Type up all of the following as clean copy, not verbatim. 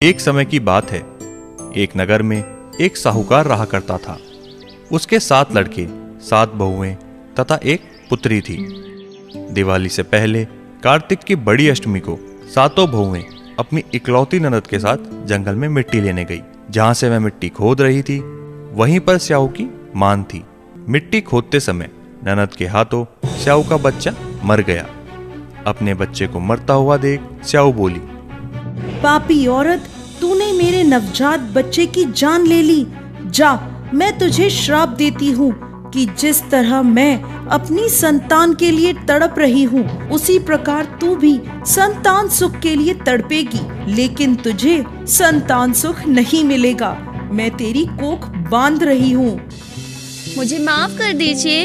एक समय की बात है। एक नगर में एक साहूकार रहा करता था। उसके 7 लड़के, 7 बहुएं तथा एक पुत्री थी। दिवाली से पहले कार्तिक की बड़ी अष्टमी को सातों बहुएं अपनी इकलौती ननद के साथ जंगल में मिट्टी लेने गई। जहां से वह मिट्टी खोद रही थी, वहीं पर स्याऊ की मान थी। मिट्टी खोदते समय ननद के हाथों स्याऊ का बच्चा मर गया। अपने बच्चे को मरता हुआ देख स्याऊ बोली, पापी औरत, तूने मेरे नवजात बच्चे की जान ले ली। जा, मैं तुझे श्राप देती हूँ कि जिस तरह मैं अपनी संतान के लिए तड़प रही हूँ, उसी प्रकार तू भी संतान सुख के लिए तड़पेगी, लेकिन तुझे संतान सुख नहीं मिलेगा। मैं तेरी कोख बांध रही हूँ। मुझे माफ कर दीजिए,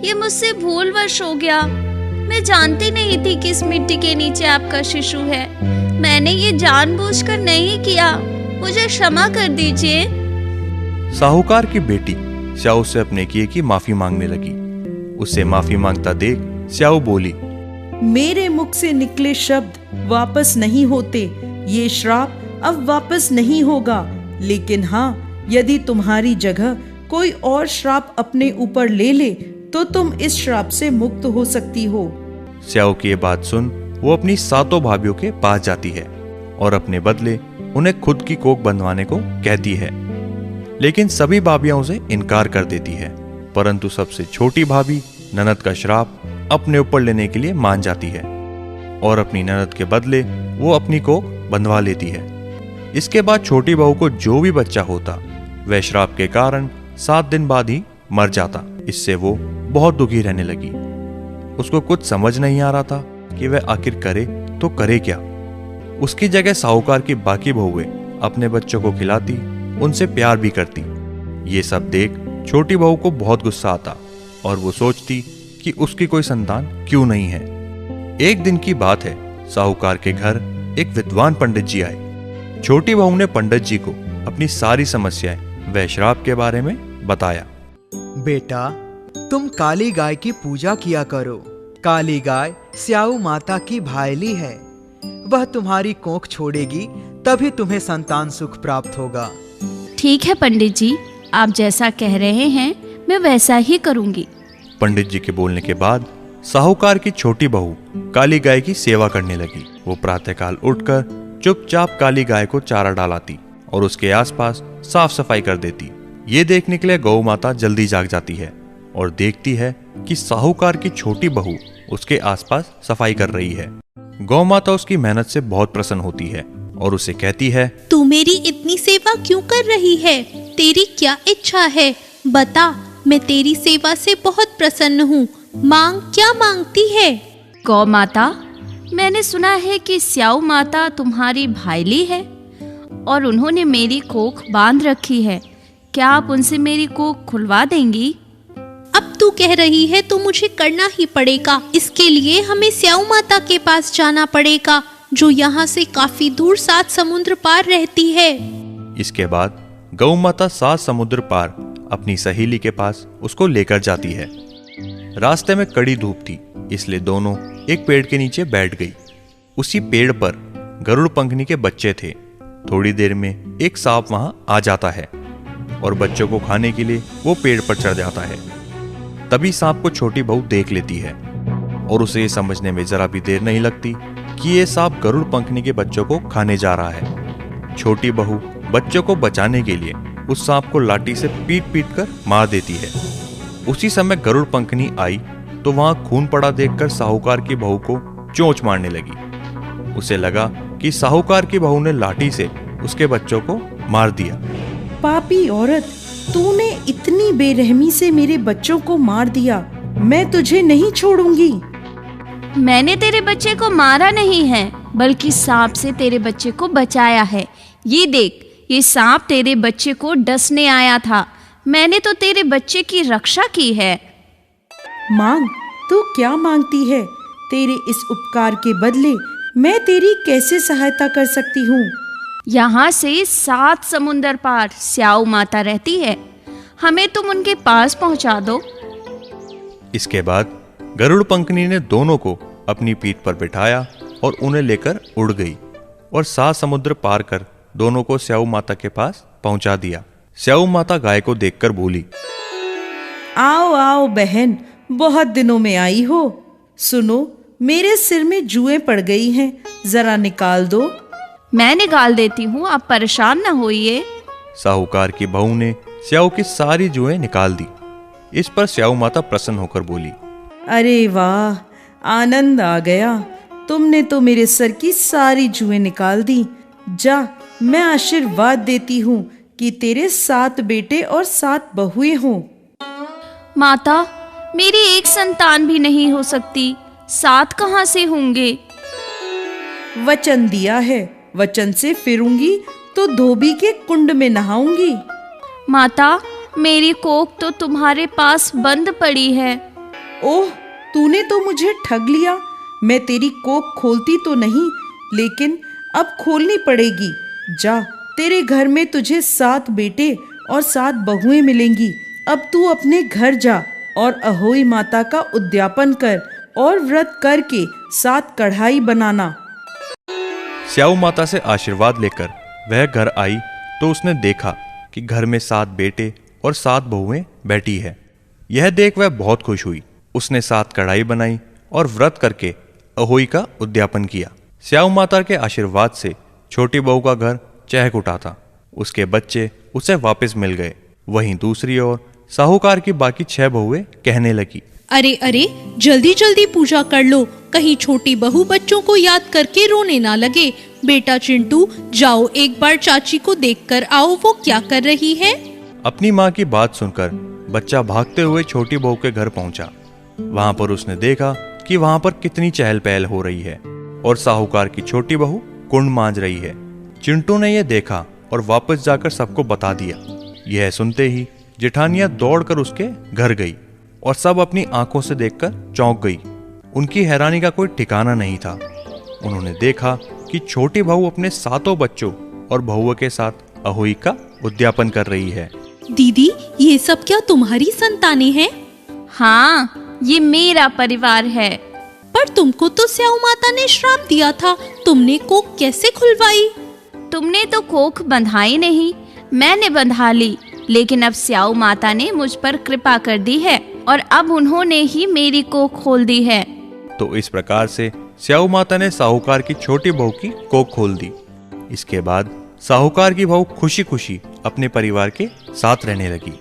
ये मुझसे भूलवश हो गया। मैं जानती नहीं थी कि इस मिट्टी के नीचे आपका शिशु है। मैंने ये जानबूझकर नहीं किया, मुझे क्षमा कर दीजिए। साहूकार की बेटी स्याऊ से अपने किए की माफी मांगने लगी। उससे माफी मांगता देख स्याऊ बोली, मेरे मुख से निकले शब्द वापस नहीं होते। ये श्राप अब वापस नहीं होगा, लेकिन हाँ, यदि तुम्हारी जगह कोई और श्राप अपने ऊपर ले ले तो तुम इस श्राप से मुक्त हो सकती हो। स्याऊ की ये बात सुन वो अपनी सातों भाभियों के पास जाती है और अपने बदले उन्हें खुद की कोख बंधवाने को कहती है। लेकिन सभी भाभियां उसे इनकार कर देती है, परंतु सबसे छोटी भाभी ननद का श्राप अपने ऊपर लेने के लिए मान जाती है और अपनी ननद के बदले वो अपनी कोख बंधवा लेती है। इसके बाद छोटी बहू को जो भी बच्चा होता, वह श्राप के कारण 7 दिन बाद ही मर जाता। इससे वो बहुत दुखी रहने लगी। उसको कुछ समझ नहीं आ रहा था कि वह आखिर करे तो करे क्या। उसकी जगह साहूकार की बाकी बहुएं अपने बच्चों को खिलाती, उनसे प्यार भी करती। ये सब देख छोटी बहू को बहुत गुस्सा आता और वो सोचती कि उसकी कोई संतान क्यों नहीं है। एक दिन की बात है, साहूकार के घर एक विद्वान पंडित जी आए। छोटी बहू ने पंडित जी को अपनी सारी समस्याएं व श्राप के बारे में बताया। बेटा, तुम काली गाय की पूजा किया करो। काली गाय स्याऊ माता की भायली है। वह तुम्हारी कोख छोड़ेगी, तभी तुम्हें संतान सुख प्राप्त होगा। ठीक है पंडित जी, आप जैसा कह रहे हैं मैं वैसा ही करूंगी। पंडित जी के बोलने के बाद साहूकार की छोटी बहू काली गाय की सेवा करने लगी। वो प्रातःकाल उठकर चुपचाप काली गाय को चारा डालाती और उसके आसपास साफ सफाई कर देती। ये देखने के लिए गौ माता जल्दी जाग जाती है और देखती है कि साहूकार की छोटी बहू उसके आसपास सफाई कर रही है। गौ माता उसकी मेहनत से बहुत प्रसन्न होती है और उसे कहती है, तू मेरी इतनी सेवा क्यों कर रही है? तेरी क्या इच्छा है? बता, मैं तेरी सेवा से बहुत प्रसन्न हूँ। मांग, क्या मांगती है? गौ माता, मैंने सुना है कि स्याऊ माता तुम्हारी भाईली है और उन्होंने मेरी कोख बांध रखी है। क्या आप उनसे मेरी कोख खुलवा देंगी? अब तू कह रही है तो मुझे करना ही पड़ेगा। इसके लिए हमें स्याऊ माता के पास जाना पड़ेगा, जो यहाँ से काफी दूर 7 समुद्र पार रहती है। इसके बाद गौ माता 7 समुद्र पार अपनी सहेली के पास उसको लेकर जाती है। रास्ते में कड़ी धूप थी, इसलिए दोनों एक पेड़ के नीचे बैठ गई। उसी पेड़ पर गरुड़ पंखनी के बच्चे थे। थोड़ी देर में एक सांप वहां आ जाता है और बच्चों को खाने के लिए वो पेड़ पर चढ़ जाता है। तभी सांप को छोटी बहू देख लेती है और उसे ये समझने में जरा भी देर नहीं लगती कि ये सांप गरुड़ पंखनी के बच्चों को खाने जा रहा है। छोटी बहू बच्चों को बचाने के लिए उस सांप को लाठी से पीट पीट कर मार देती है। उसी समय गरुड़ पंखनी आई तो वहां खून पड़ा देखकर साहूकार की बहू को चोंच मारने लगी। उसे लगा कि साहूकार की बहू ने लाठी से उसके बच्चों को मार दिया। पापी औरत, तूने इतनी बेरहमी से मेरे बच्चों को मार दिया। मैं तुझे नहीं छोड़ूंगी। मैंने तेरे बच्चे को मारा नहीं है, बल्कि सांप से तेरे बच्चे को बचाया है। ये देख, ये सांप तेरे बच्चे को डसने आया था। मैंने तो तेरे बच्चे की रक्षा की है। मांग, तू क्या मांगती है? तेरे इस उपकार के बदले मैं तेरी कैसे सहायता कर सकती हूँ? यहाँ से 7 समुंदर पार स्याऊ माता रहती है, हमें तुम उनके पास पहुँचा दो। इसके बाद गरुड़ पंखनी ने दोनों को अपनी पीठ पर बिठाया और उन्हें लेकर उड़ गई और 7 समुद्र पार कर दोनों को स्याऊ माता के पास पहुंचा दिया। स्याऊ माता गाय को देखकर बोली, आओ आओ बहन, बहुत दिनों में आई हो। सुनो, मेरे सिर में जुएं पड़ गई हैं, जरा निकाल दो। मैं निकाल देती हूँ, आप परेशान ना होइए। साहूकार की बहू ने स्याऊ की सारी जुएं निकाल दी। इस पर स्याऊ माता प्रसन्न होकर बोली, अरे वाह, आनंद आ गया, तुमने तो मेरे सर की सारी जुएं निकाल दी। जा, मैं आशीर्वाद देती हूँ कि तेरे 7 बेटे और 7 बहुएं हों। माता, मेरी एक संतान भी नहीं हो सकती, 7 कहाँ से होंगे? वचन दिया है, वचन से फिरूंगी तो धोबी के कुंड में नहाऊंगी। माता, मेरी कोख तो तुम्हारे पास बंद पड़ी है। ओह, तूने तो मुझे ठग लिया। मैं तेरी कोख खोलती तो नहीं, लेकिन अब खोलनी पड़ेगी। जा, तेरे घर में तुझे 7 बेटे और 7 बहुएं मिलेंगी। अब तू अपने घर जा और अहोई माता का उद्यापन कर और व्रत करके 7 कढ़ाई बनाना। स्याऊ माता से आशीर्वाद लेकर वह घर आई तो उसने देखा कि घर में 7 बेटे और 7 बहुएं बैठी है। यह देख वह बहुत खुश हुई। उसने 7 कढ़ाई बनाई और व्रत करके अहोई का उद्यापन किया। स्याऊ माता के आशीर्वाद से छोटी बहू का घर चहक उठा था। उसके बच्चे उसे वापस मिल गए। वहीं दूसरी ओर साहूकार की बाकी 6 बहुएं कहने लगी, अरे अरे, जल्दी जल्दी पूजा कर लो, कहीं छोटी बहू बच्चों को याद करके रोने ना लगे। बेटा चिंटू, जाओ एक बार चाची को देखकर आओ, वो क्या कर रही है। अपनी माँ की बात सुनकर बच्चा भागते हुए छोटी बहू के घर पहुंचा। वहां पर उसने देखा कि वहां पर कितनी चहल पहल हो रही है और साहूकार की छोटी बहू कुंड मांज रही है। चिंटू ने यह देखा और वापस जाकर सबको बता दिया। यह सुनते ही जेठानियां दौड़कर उसके घर गई और सब अपनी आंखों से देखकर चौंक गई। उनकी हैरानी का कोई ठिकाना नहीं था। उन्होंने देखा कि छोटी बहू अपने 7 बच्चों और बहुओं के साथ अहोई का उद्यापन कर रही है। दीदी, ये सब क्या तुम्हारी संतानें हैं? हाँ, ये मेरा परिवार है। पर तुमको तो स्याऊ माता ने श्राप दिया था, तुमने कोख कैसे खुलवाई? तुमने तो कोख बंधाई नहीं, मैंने बंधा ली। लेकिन अब स्याऊ माता ने मुझ पर कृपा कर दी है और अब उन्होंने ही मेरी कोख खोल दी है। तो इस प्रकार से स्याऊ माता ने साहूकार की छोटी बहू की कोख खोल दी। इसके बाद साहूकार की बहू खुशी खुशी अपने परिवार के साथ रहने लगी।